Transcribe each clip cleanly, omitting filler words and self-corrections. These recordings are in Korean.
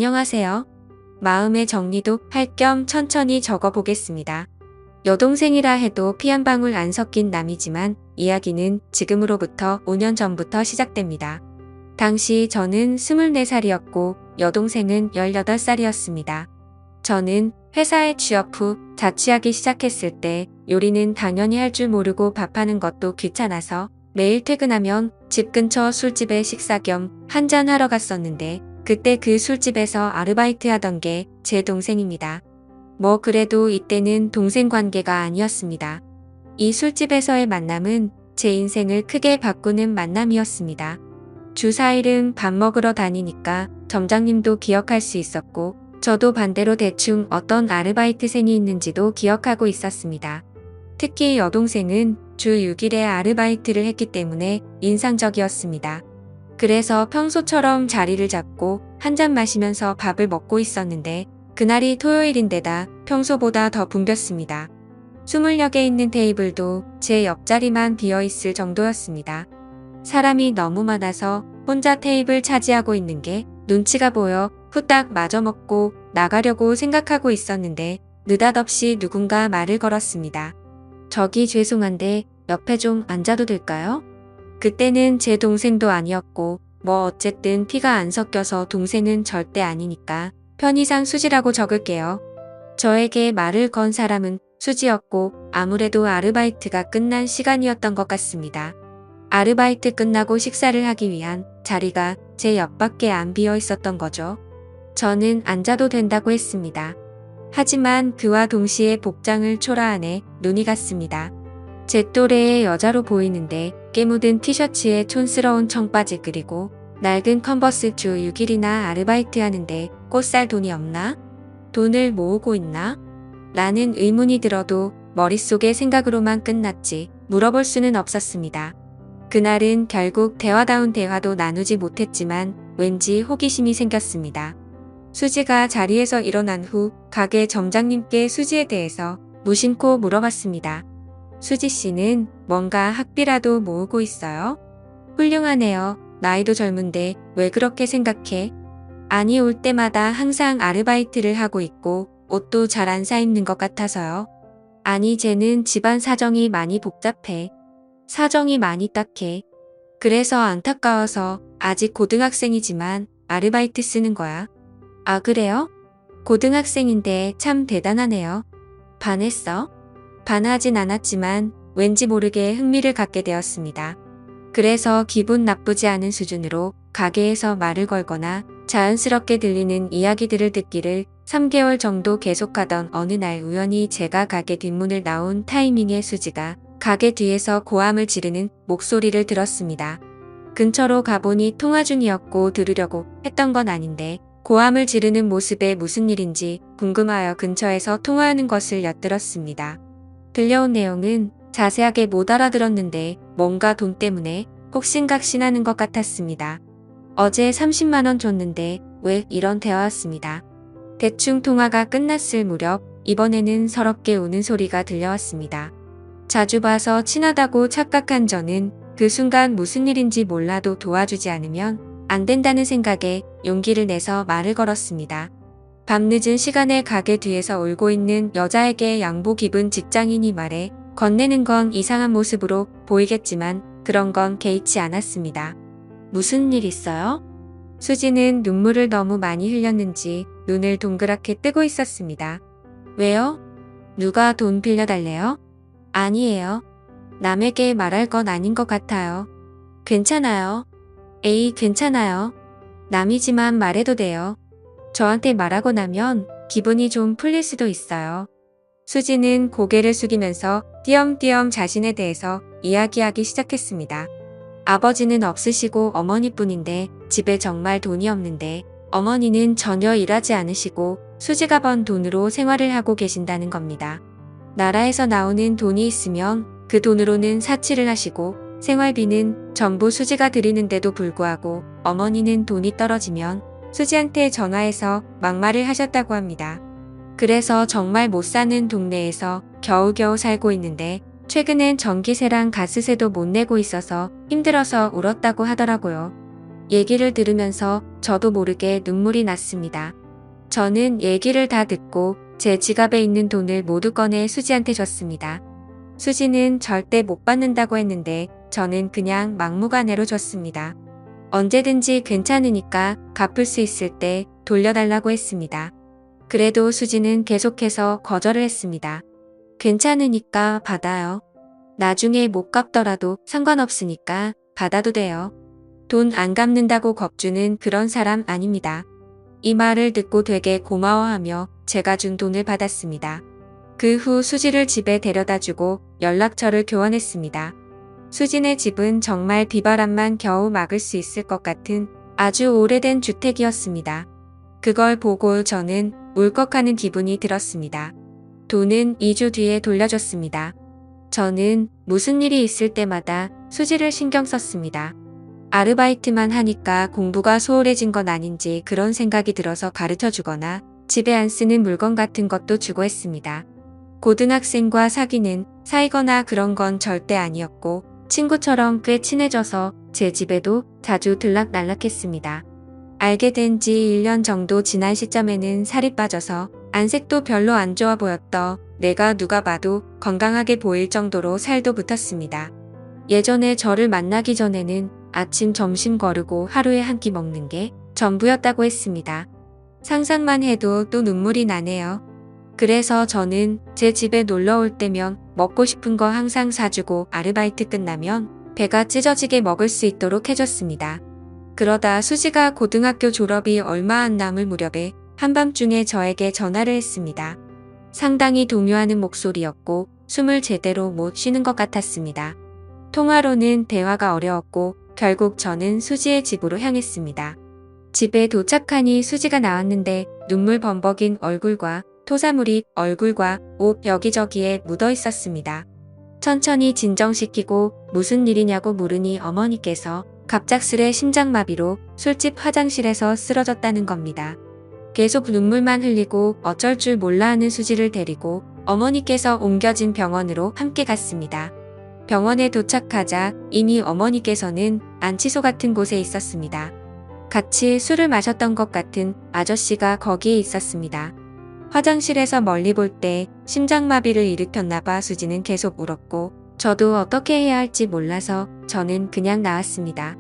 안녕하세요. 마음의 정리도 할 겸 천천히 적어보겠습니다. 여동생이라 해도 피 한 방울 안 섞인 남이지만 이야기는 지금으로부터 5년 전부터 시작됩니다. 당시 저는 24살이었고 여동생은 18살이었습니다. 저는 회사에 취업 후 자취하기 시작했을 때 요리는 당연히 할 줄 모르고 밥하는 것도 귀찮아서 매일 퇴근하면 집 근처 술집에 식사 겸 한잔하러 갔었는데 그때 그 술집에서 아르바이트 하던 게 제 동생입니다. 뭐 그래도 이때는 동생 관계가 아니었습니다. 이 술집에서의 만남은 제 인생을 크게 바꾸는 만남이었습니다. 주 4일은 밥 먹으러 다니니까 점장님도 기억할 수 있었고 저도 반대로 대충 어떤 아르바이트생이 있는지도 기억하고 있었습니다. 특히 여동생은 주 6일에 아르바이트를 했기 때문에 인상적이었습니다. 그래서 평소처럼 자리를 잡고 한잔 마시면서 밥을 먹고 있었는데 그날이 토요일인데다 평소보다 더 붐볐습니다. 20여 개 있는 테이블도 제 옆자리만 비어있을 정도였습니다. 사람이 너무 많아서 혼자 테이블 차지하고 있는 게 눈치가 보여 후딱 마저 먹고 나가려고 생각하고 있었는데 느닷없이 누군가 말을 걸었습니다. 저기 죄송한데 옆에 좀 앉아도 될까요? 그때는 제 동생도 아니었고 뭐 어쨌든 피가 안 섞여서 동생은 절대 아니니까 편의상 수지라고 적을게요. 저에게 말을 건 사람은 수지였고 아무래도 아르바이트가 끝난 시간이었던 것 같습니다. 아르바이트 끝나고 식사를 하기 위한 자리가 제 옆밖에 안 비어 있었던 거죠. 저는 앉아도 된다고 했습니다. 하지만 그와 동시에 복장을 초라하네 눈이 갔습니다. 제 또래의 여자로 보이는데 깨묻은 티셔츠에 촌스러운 청바지 그리고 낡은 컨버스 주 6일이나 아르바이트 하는데 꽃 살 돈이 없나? 돈을 모으고 있나? 라는 의문이 들어도 머릿속의 생각으로만 끝났지 물어볼 수는 없었습니다. 그날은 결국 대화다운 대화도 나누지 못했지만 왠지 호기심이 생겼습니다. 수지가 자리에서 일어난 후 가게 점장님께 수지에 대해서 무심코 물어봤습니다. 수지 씨는 뭔가 학비라도 모으고 있어요? 훌륭하네요. 나이도 젊은데 왜 그렇게 생각해? 아니 올 때마다 항상 아르바이트를 하고 있고 옷도 잘 안 사 입는 것 같아서요. 아니 쟤는 집안 사정이 많이 복잡해. 사정이 많이 딱해. 그래서 안타까워서 아직 고등학생이지만 아르바이트 쓰는 거야. 아 그래요? 고등학생인데 참 대단하네요. 반했어? 반하진 않았지만 왠지 모르게 흥미를 갖게 되었습니다. 그래서 기분 나쁘지 않은 수준으로 가게에서 말을 걸거나 자연스럽게 들리는 이야기들을 듣기를 3개월 정도 계속하던 어느 날 우연히 제가 가게 뒷문을 나온 타이밍에 수지가 가게 뒤에서 고함을 지르는 목소리를 들었습니다. 근처로 가보니 통화 중이었고 들으려고 했던 건 아닌데 고함을 지르는 모습에 무슨 일인지 궁금하여 근처에서 통화하는 것을 엿들었습니다. 들려온 내용은 자세하게 못 알아들었는데 뭔가 돈 때문에 혹신각신하는 것 같았습니다. 어제 30만 원 줬는데 왜 이런 대화였습니다. 대충 통화가 끝났을 무렵 이번에는 서럽게 우는 소리가 들려왔습니다. 자주 봐서 친하다고 착각한 저는 그 순간 무슨 일인지 몰라도 도와주지 않으면 안 된다는 생각에 용기를 내서 말을 걸었습니다. 밤늦은 시간에 가게 뒤에서 울고 있는 여자에게 양복 입은 직장인이 말해 건네는 건 이상한 모습으로 보이겠지만 그런 건 개의치 않았습니다. 무슨 일 있어요? 수지는 눈물을 너무 많이 흘렸는지 눈을 동그랗게 뜨고 있었습니다. 왜요? 누가 돈 빌려달래요? 아니에요. 남에게 말할 건 아닌 것 같아요. 괜찮아요. 에이 괜찮아요. 남이지만 말해도 돼요. 저한테 말하고 나면 기분이 좀 풀릴 수도 있어요. 수지는 고개를 숙이면서 띄엄띄엄 자신에 대해서 이야기하기 시작했습니다. 아버지는 없으시고 어머니뿐인데 집에 정말 돈이 없는데 어머니는 전혀 일하지 않으시고 수지가 번 돈으로 생활을 하고 계신다는 겁니다. 나라에서 나오는 돈이 있으면 그 돈으로는 사치를 하시고 생활비는 전부 수지가 드리는데도 불구하고 어머니는 돈이 떨어지면 수지한테 전화해서 막말을 하셨다고 합니다. 그래서 정말 못 사는 동네에서 겨우겨우 살고 있는데 최근엔 전기세랑 가스세도 못 내고 있어서 힘들어서 울었다고 하더라고요. 얘기를 들으면서 저도 모르게 눈물이 났습니다. 저는 얘기를 다 듣고 제 지갑에 있는 돈을 모두 꺼내 수지한테 줬습니다. 수지는 절대 못 받는다고 했는데 저는 그냥 막무가내로 줬습니다. 언제든지 괜찮으니까 갚을 수 있을 때 돌려달라고 했습니다. 그래도 수지는 계속해서 거절을 했습니다. 괜찮으니까 받아요. 나중에 못 갚더라도 상관없으니까 받아도 돼요. 돈 안 갚는다고 겁주는 그런 사람 아닙니다. 이 말을 듣고 되게 고마워하며 제가 준 돈을 받았습니다. 그 후 수지를 집에 데려다주고 연락처를 교환했습니다. 수진의 집은 정말 비바람만 겨우 막을 수 있을 것 같은 아주 오래된 주택이었습니다. 그걸 보고 저는 울컥하는 기분이 들었습니다. 돈은 2주 뒤에 돌려줬습니다. 저는 무슨 일이 있을 때마다 수지를 신경 썼습니다. 아르바이트만 하니까 공부가 소홀해진 건 아닌지 그런 생각이 들어서 가르쳐주거나 집에 안 쓰는 물건 같은 것도 주고 했습니다. 고등학생과 사귀는 사이거나 그런 건 절대 아니었고 친구처럼 꽤 친해져서 제 집에도 자주 들락날락했습니다. 알게 된 지 1년 정도 지난 시점에는 살이 빠져서 안색도 별로 안 좋아 보였더 내가 누가 봐도 건강하게 보일 정도로 살도 붙었습니다. 예전에 저를 만나기 전에는 아침 점심 거르고 하루에 한 끼 먹는 게 전부였다고 했습니다. 상상만 해도 또 눈물이 나네요. 그래서 저는 제 집에 놀러 올 때면 먹고 싶은 거 항상 사주고 아르바이트 끝나면 배가 찢어지게 먹을 수 있도록 해줬습니다. 그러다 수지가 고등학교 졸업이 얼마 안 남을 무렵에 한밤중에 저에게 전화를 했습니다. 상당히 동요하는 목소리였고 숨을 제대로 못 쉬는 것 같았습니다. 통화로는 대화가 어려웠고 결국 저는 수지의 집으로 향했습니다. 집에 도착하니 수지가 나왔는데 눈물 범벅인 얼굴과 토사물이 얼굴과 옷 여기저기에 묻어 있었습니다. 천천히 진정시키고 무슨 일이냐고 물으니 어머니께서 갑작스레 심장마비로 술집 화장실에서 쓰러졌다는 겁니다. 계속 눈물만 흘리고 어쩔 줄 몰라 하는 수지를 데리고 어머니께서 옮겨진 병원으로 함께 갔습니다. 병원에 도착하자 이미 어머니께서는 안치소 같은 곳에 있었습니다. 같이 술을 마셨던 것 같은 아저씨가 거기에 있었습니다. 화장실에서 멀리 볼 때 심장마비를 일으켰나봐 수지는 계속 울었고 저도 어떻게 해야 할지 몰라서 저는 그냥 나왔습니다.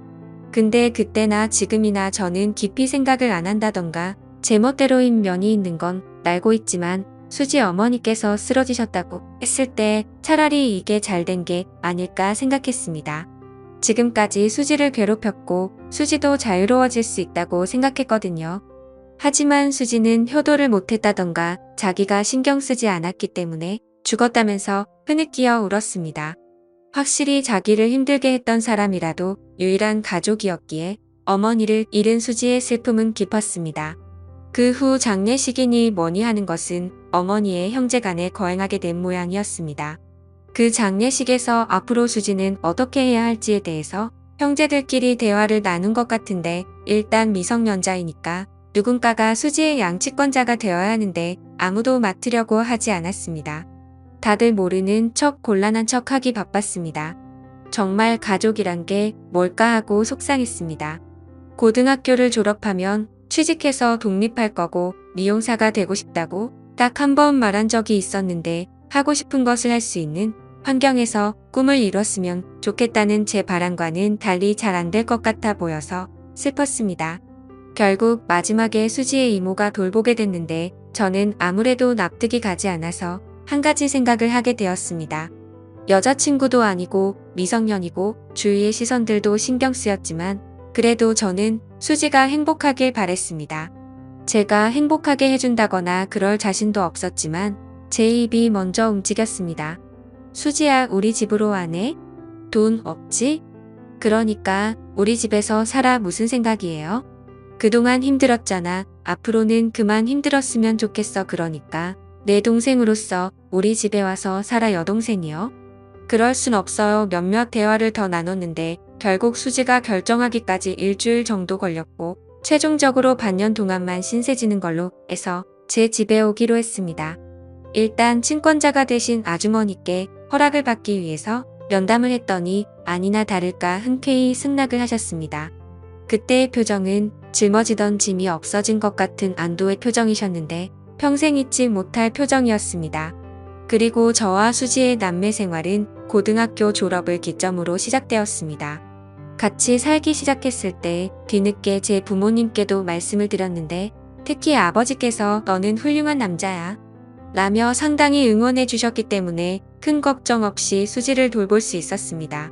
근데 그때나 지금이나 저는 깊이 생각을 안 한다던가 제멋대로인 면이 있는 건 알고 있지만 수지 어머니께서 쓰러지셨다고 했을 때 차라리 이게 잘된 게 아닐까 생각했습니다. 지금까지 수지를 괴롭혔고 수지도 자유로워질 수 있다고 생각했거든요. 하지만 수지는 효도를 못했다던가 자기가 신경 쓰지 않았기 때문에 죽었다면서 흐느끼어 울었습니다. 확실히 자기를 힘들게 했던 사람이라도 유일한 가족이었기에 어머니를 잃은 수지의 슬픔은 깊었습니다. 그 후 장례식이니 뭐니 하는 것은 어머니의 형제간에 거행하게 된 모양이었습니다. 그 장례식에서 앞으로 수지는 어떻게 해야 할지에 대해서 형제들끼리 대화를 나눈 것 같은데 일단 미성년자이니까 누군가가 수지의 양치권자가 되어야 하는데 아무도 맡으려고 하지 않았습니다. 다들 모르는 척 곤란한 척 하기 바빴습니다. 정말 가족이란 게 뭘까 하고 속상했습니다. 고등학교를 졸업하면 취직해서 독립할 거고 미용사가 되고 싶다고 딱 한 번 말한 적이 있었는데 하고 싶은 것을 할 수 있는 환경에서 꿈을 이뤘으면 좋겠다는 제 바람과는 달리 잘 안 될 것 같아 보여서 슬펐습니다. 결국 마지막에 수지의 이모가 돌보게 됐는데 저는 아무래도 납득이 가지 않아서 한 가지 생각을 하게 되었습니다. 여자친구도 아니고 미성년이고 주위의 시선들도 신경 쓰였지만 그래도 저는 수지가 행복하길 바랬습니다. 제가 행복하게 해준다거나 그럴 자신도 없었지만 제 입이 먼저 움직였습니다. 수지야, 우리 집으로 와네? 돈 없지? 그러니까 우리 집에서 살아. 무슨 생각이에요? 그동안 힘들었잖아. 앞으로는 그만 힘들었으면 좋겠어. 그러니까 내 동생으로서 우리 집에 와서 살아. 여동생이요? 그럴 순 없어요. 몇몇 대화를 더 나눴는데 결국 수지가 결정하기까지 일주일 정도 걸렸고 최종적으로 반년 동안만 신세지는 걸로 해서 제 집에 오기로 했습니다. 일단 친권자가 되신 아주머니께 허락을 받기 위해서 면담을 했더니 아니나 다를까 흔쾌히 승낙을 하셨습니다. 그때의 표정은 짊어지던 짐이 없어진 것 같은 안도의 표정이셨는데 평생 잊지 못할 표정이었습니다. 그리고 저와 수지의 남매 생활은 고등학교 졸업을 기점으로 시작되었습니다. 같이 살기 시작했을 때 뒤늦게 제 부모님께도 말씀을 드렸는데 특히 아버지께서 너는 훌륭한 남자야 라며 상당히 응원해 주셨기 때문에 큰 걱정 없이 수지를 돌볼 수 있었습니다.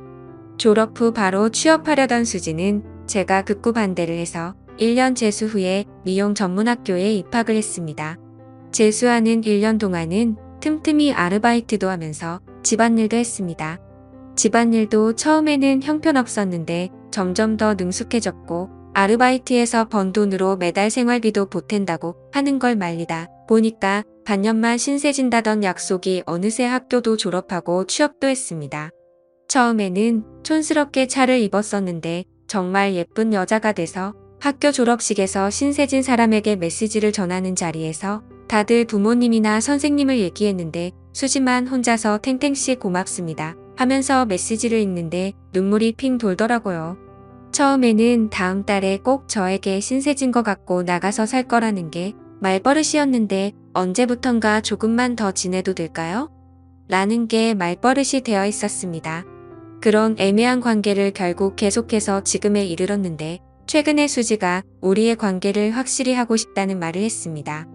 졸업 후 바로 취업하려던 수지는 제가 극구 반대를 해서 1년 재수 후에 미용 전문학교에 입학을 했습니다. 재수하는 1년 동안은 틈틈이 아르바이트도 하면서 집안일도 했습니다. 집안일도 처음에는 형편없었는데 점점 더 능숙해졌고 아르바이트에서 번 돈으로 매달 생활비도 보탠다고 하는 걸 말리다 보니까 반년만 신세진다던 약속이 어느새 학교도 졸업하고 취업도 했습니다. 처음에는 촌스럽게 차를 입었었는데 정말 예쁜 여자가 돼서 학교 졸업식에서 신세진 사람에게 메시지를 전하는 자리에서 다들 부모님이나 선생님을 얘기했는데 수지만 혼자서 탱탱씨 고맙습니다 하면서 메시지를 읽는데 눈물이 핑 돌더라고요. 처음에는 다음 달에 꼭 저에게 신세진 거 갖고 나가서 살 거라는 게 말버릇이었는데 언제부턴가 조금만 더 지내도 될까요? 라는 게 말버릇이 되어 있었습니다. 그런 애매한 관계를 결국 계속해서 지금에 이르렀는데 최근에 수지가 우리의 관계를 확실히 하고 싶다는 말을 했습니다.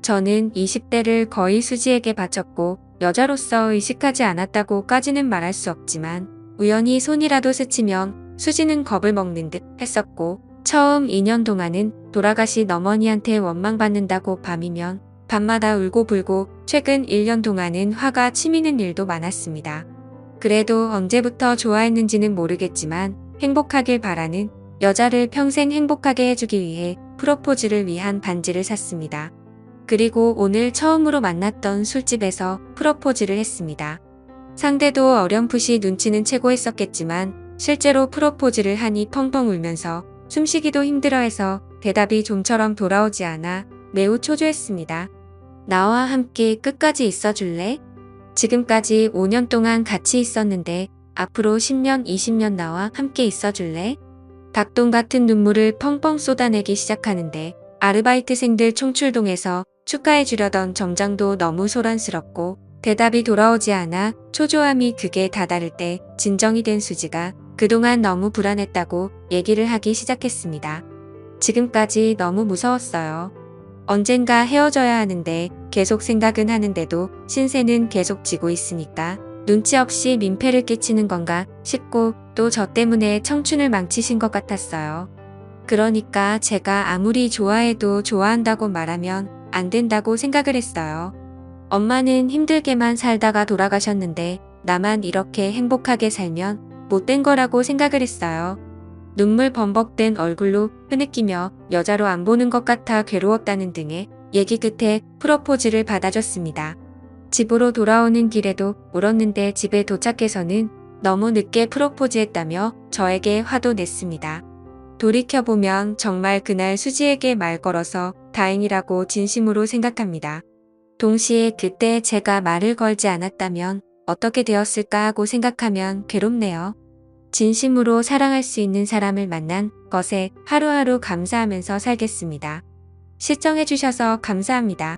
저는 20대를 거의 수지에게 바쳤고 여자로서 의식하지 않았다고까지는 말할 수 없지만 우연히 손이라도 스치면 수지는 겁을 먹는 듯 했었고 처음 2년 동안은 돌아가신 어머니한테 원망받는다고 밤이면 밤마다 울고불고 최근 1년 동안은 화가 치미는 일도 많았습니다. 그래도 언제부터 좋아했는지는 모르겠지만 행복하길 바라는 여자를 평생 행복하게 해주기 위해 프로포즈를 위한 반지를 샀습니다. 그리고 오늘 처음으로 만났던 술집에서 프로포즈를 했습니다. 상대도 어렴풋이 눈치는 채고 했었겠지만 실제로 프로포즈를 하니 펑펑 울면서 숨쉬기도 힘들어해서 대답이 좀처럼 돌아오지 않아 매우 초조했습니다. 나와 함께 끝까지 있어줄래? 지금까지 5년 동안 같이 있었는데 앞으로 10년, 20년 나와 함께 있어줄래? 닭똥 같은 눈물을 펑펑 쏟아내기 시작하는데 아르바이트생들 총출동해서 축하해주려던 정장도 너무 소란스럽고 대답이 돌아오지 않아 초조함이 극에 다다를 때 진정이 된 수지가 그동안 너무 불안했다고 얘기를 하기 시작했습니다. 지금까지 너무 무서웠어요. 언젠가 헤어져야 하는데 계속 생각은 하는데도 신세는 계속 지고 있으니까 눈치 없이 민폐를 끼치는 건가 싶고 또 저 때문에 청춘을 망치신 것 같았어요. 그러니까 제가 아무리 좋아해도 좋아한다고 말하면 안 된다고 생각을 했어요. 엄마는 힘들게만 살다가 돌아가셨는데 나만 이렇게 행복하게 살면 못된 거라고 생각을 했어요. 눈물 범벅된 얼굴로 흐느끼며 여자로 안 보는 것 같아 괴로웠다는 등의 얘기 끝에 프로포즈를 받아줬습니다. 집으로 돌아오는 길에도 울었는데 집에 도착해서는 너무 늦게 프로포즈했다며 저에게 화도 냈습니다. 돌이켜보면 정말 그날 수지에게 말 걸어서 다행이라고 진심으로 생각합니다. 동시에 그때 제가 말을 걸지 않았다면 어떻게 되었을까 하고 생각하면 괴롭네요. 진심으로 사랑할 수 있는 사람을 만난 것에 하루하루 감사하면서 살겠습니다. 시청해주셔서 감사합니다.